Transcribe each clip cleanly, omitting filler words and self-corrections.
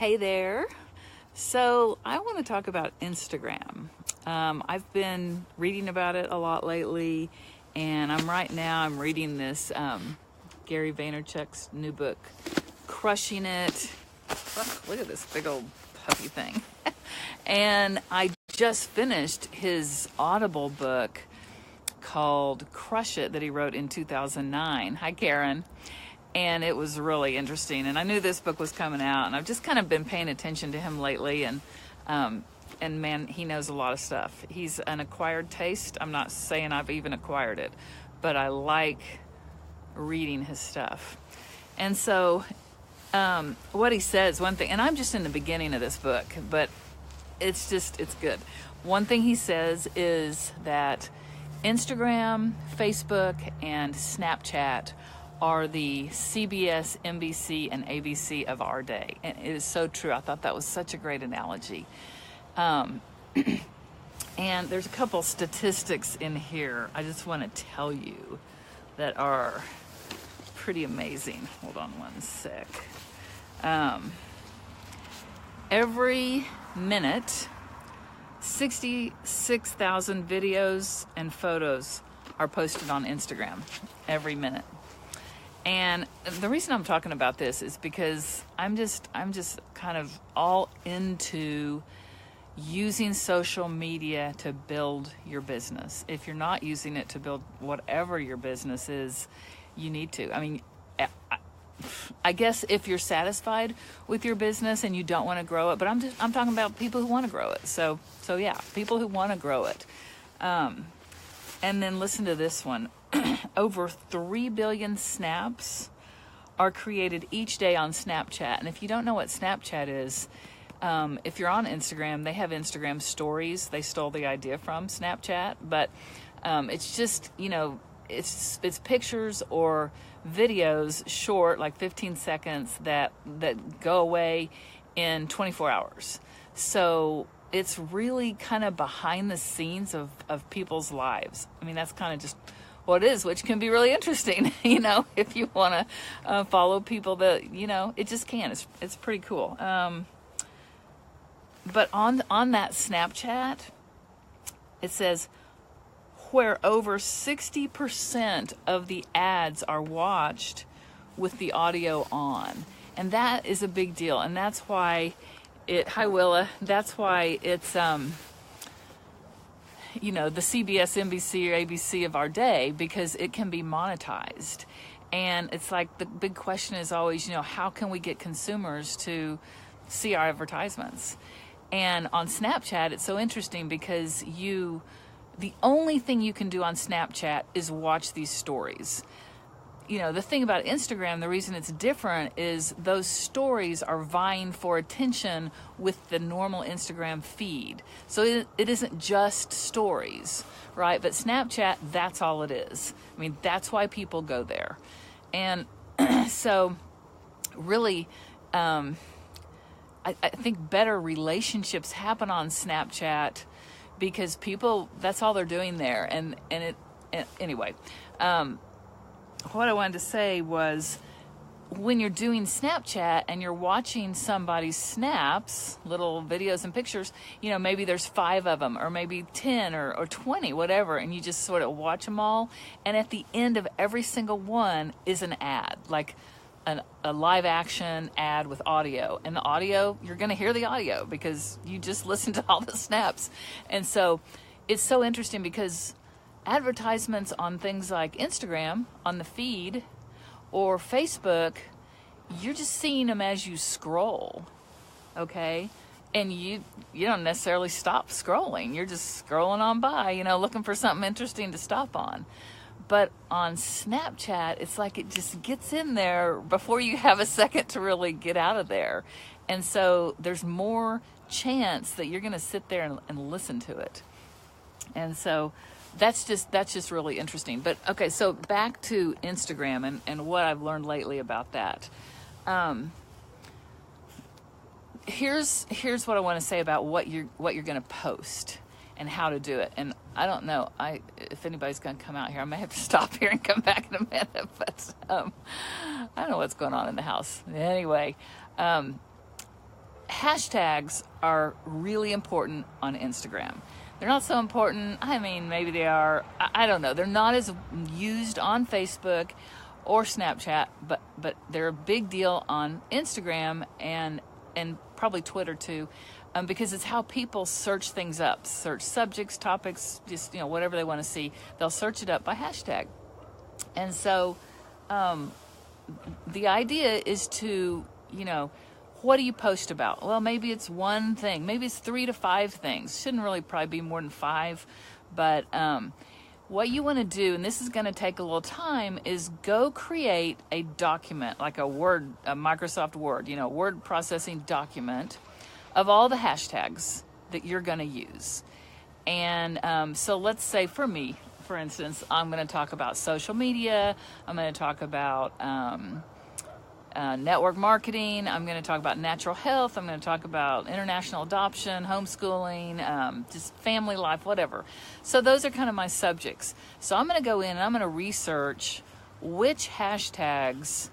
Hey there. So I want to talk about Instagram. I've been reading about it a lot lately, and I'm reading this Gary Vaynerchuk's new book, Crushing It. Look at this big old puppy thing. And I just finished his Audible book called Crush It that he wrote in 2009. Hi, Karen. And it was really interesting. And I knew this book was coming out, and I've just kind of been paying attention to him lately. And man, he knows a lot of stuff. He's an acquired taste. I'm not saying I've even acquired it, but I like reading his stuff. And so what he says, one thing, and I'm just in the beginning of this book, but it's good. One thing he says is that Instagram, Facebook, and Snapchat are the CBS, NBC, and ABC of our day. And it is so true. I thought that was such a great analogy. And there's a couple statistics in here I just want to tell you that are pretty amazing. Hold on one sec. Every minute, 66,000 videos and photos are posted on Instagram every minute. And the reason I'm talking about this is because I'm just kind of all into using social media to build your business. If you're not using it to build whatever your business is, you need to. I mean, I guess if you're satisfied with your business and you don't want to grow it, but I'm talking about people who want to grow it. So yeah, people who want to grow it. And then listen to this one. Over 3 billion snaps are created each day on Snapchat. And if you don't know what Snapchat is, if you're on Instagram, they have Instagram stories. They stole the idea from Snapchat, but it's just, it's pictures or videos, short, like 15 seconds, that go away in 24 hours. So it's really kind of behind the scenes of people's lives. I mean, that's kind of just what it is, which can be really interesting, if you want to follow people that, it just can. It's pretty cool. But on that Snapchat, it says where over 60% of the ads are watched with the audio on. And that is a big deal. And that's why hi Willa, that's why it's, the CBS, NBC, or ABC of our day, because it can be monetized. And it's like the big question is always, how can we get consumers to see our advertisements? And on Snapchat, it's so interesting because the only thing you can do on Snapchat is watch these stories. The thing about Instagram, the reason it's different is those stories are vying for attention with the normal Instagram feed. So it isn't just stories, right? But Snapchat, that's all it is. I mean, that's why people go there. And so really, I think better relationships happen on Snapchat because people, that's all they're doing there. Anyway, what I wanted to say was when you're doing Snapchat and you're watching somebody's snaps, little videos and pictures, maybe there's 5 of them or maybe 10 or 20, whatever, and you just sort of watch them all. And at the end of every single one is an ad, like a live action ad with audio. And the audio, you're going to hear the audio because you just listened to all the snaps. And so it's so interesting because advertisements on things like Instagram, on the feed, or Facebook, you're just seeing them as you scroll, okay? And you don't necessarily stop scrolling. You're just scrolling on by, looking for something interesting to stop on. But on Snapchat, it's like it just gets in there before you have a second to really get out of there. And so there's more chance that you're going to sit there and listen to it. And so that's just really interesting. But okay, so back to Instagram and what I've learned lately about that. Here's what I want to say about what you're going to post and how to do it. And I don't know if anybody's going to come out here. I may have to stop here and come back in a minute. But I don't know what's going on in the house. Anyway, hashtags are really important on Instagram. They're not so important. I mean, maybe they are. I don't know. They're not as used on Facebook or Snapchat, but they're a big deal on Instagram and probably Twitter too, because it's how people search things up, search subjects, topics, just whatever they want to see. They'll search it up by hashtag, and so the idea is to what do you post about? Well, maybe it's one thing. Maybe it's 3 to 5 things. Shouldn't really probably be more than 5. But what you want to do, and this is going to take a little time, is go create a document, like a Microsoft Word, word processing document of all the hashtags that you're going to use. And so let's say for me, for instance, I'm going to talk about social media. I'm going to talk about network marketing. I'm going to talk about natural health. I'm going to talk about international adoption, homeschooling, just family life, whatever. So those are kind of my subjects. So I'm going to go in and I'm going to research which hashtags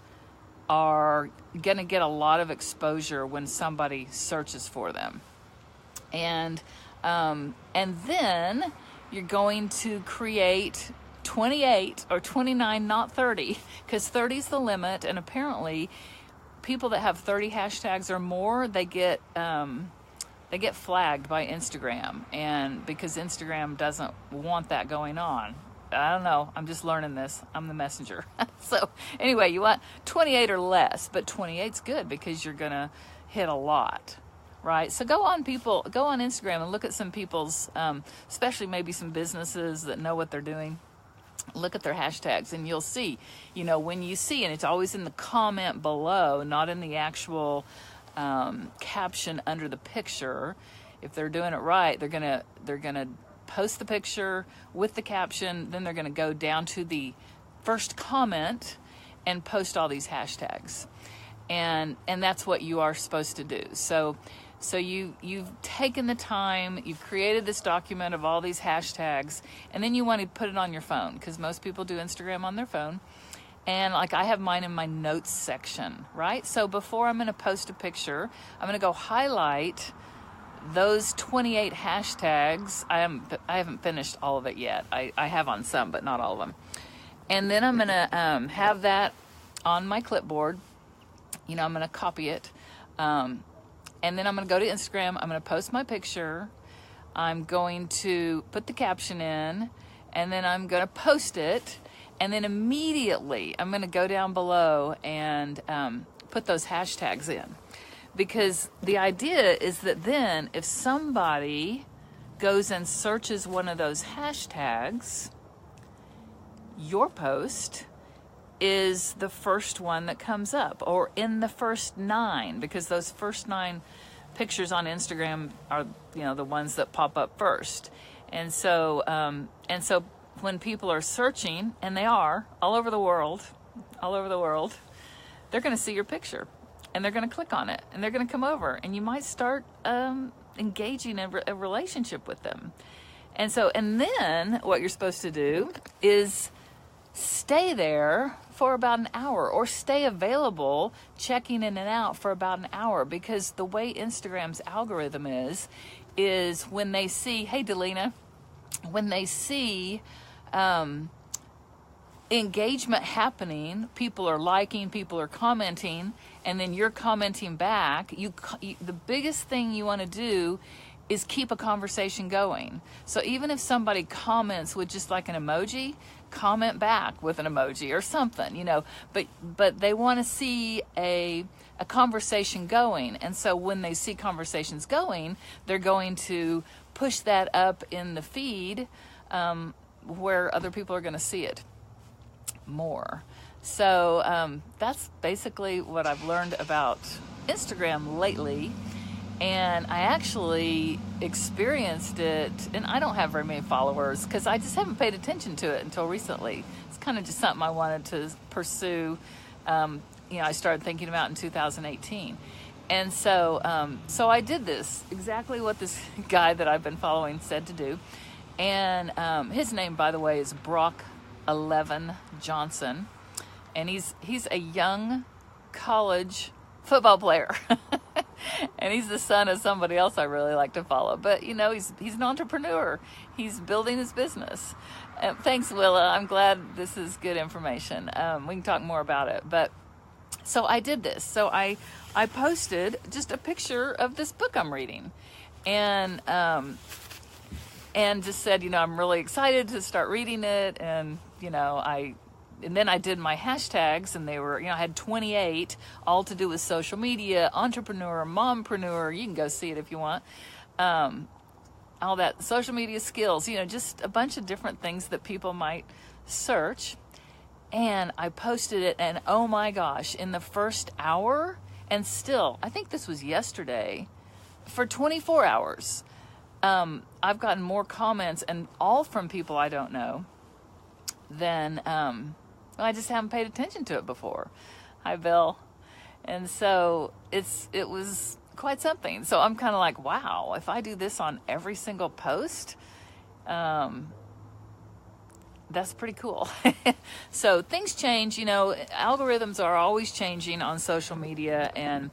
are going to get a lot of exposure when somebody searches for them. And then you're going to create 28 or 29, not 30, because 30 is the limit. And apparently people that have 30 hashtags or more, they get flagged by Instagram, and because Instagram doesn't want that going on. I don't know. I'm just learning this. I'm the messenger. So anyway, you want 28 or less, but 28's good because you're going to hit a lot. Right. So go on Instagram and look at some people's, especially maybe some businesses that know what they're doing. Look at their hashtags and you'll see, when you see, and it's always in the comment below, not in the actual caption under the picture. If they're doing it right, they're gonna post the picture with the caption, then they're gonna go down to the first comment and post all these hashtags. And that's what you are supposed to do. So you've taken the time, you've created this document of all these hashtags, and then you want to put it on your phone, because most people do Instagram on their phone. And like I have mine in my notes section, right? So before I'm going to post a picture, I'm going to go highlight those 28 hashtags. I haven't finished all of it yet. I have on some, but not all of them. And then I'm going to have that on my clipboard. I'm going to copy it. And then I'm going to go to Instagram. I'm going to post my picture. I'm going to put the caption in, and then I'm going to post it. And then immediately I'm going to go down below and put those hashtags in. Because the idea is that then if somebody goes and searches one of those hashtags, your post is the first one that comes up, or in the first 9, because those first 9 pictures on Instagram are, the ones that pop up first. And so when people are searching, and they are all over the world, they're going to see your picture, and they're going to click on it, and they're going to come over, and you might start engaging in a relationship with them. And then what you're supposed to do is stay there for about an hour, or stay available checking in and out for about an hour, because the way Instagram's algorithm is when they see, hey Delina, when they see engagement happening, people are liking, people are commenting, and then you're commenting back, the biggest thing you want to do is keep a conversation going. So even if somebody comments with just like an emoji, comment back with an emoji or something, but they want to see a conversation going. And so when they see conversations going, they're going to push that up in the feed where other people are going to see it more. So that's basically what I've learned about Instagram lately. And I actually experienced it, and I don't have very many followers because I just haven't paid attention to it until recently. It's kind of just something I wanted to pursue. I started thinking about in 2018. And so I did this, exactly what this guy that I've been following said to do. And his name, by the way, is Brock 11 Johnson. And he's a young college football player. And he's the son of somebody else I really like to follow. But you know, he's an entrepreneur. He's building his business. Thanks, Willa. I'm glad this is good information. We can talk more about it. But so I did this. So I posted just a picture of this book I'm reading, and just said, you know, I'm really excited to start reading it, and you know, and then I did my hashtags, and they were, you know, I had 28, all to do with social media, entrepreneur, mompreneur. You can go see it if you want. All that social media skills, you know, just a bunch of different things that people might search. And I posted it, and oh my gosh, in the first hour, and still, I think this was yesterday, for 24 hours, I've gotten more comments, and all from people I don't know, than, I just haven't paid attention to it before. Hi, Bill. And so it was quite something. So I'm kind of like, wow, if I do this on every single post, that's pretty cool. So things change, you know, algorithms are always changing on social media. And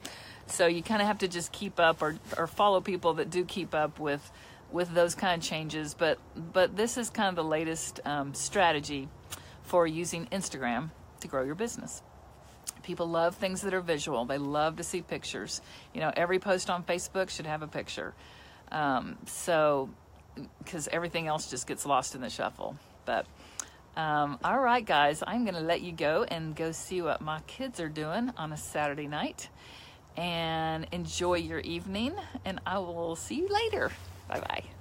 so you kind of have to just keep up or follow people that do keep up with those kind of changes. But this is kind of the latest strategy for using Instagram to grow your business. People love things that are visual. They love to see pictures. You know, every post on Facebook should have a picture. So, because everything else just gets lost in the shuffle. But, all right, guys, I'm going to let you go and go see what my kids are doing on a Saturday night. And enjoy your evening. And I will see you later. Bye-bye.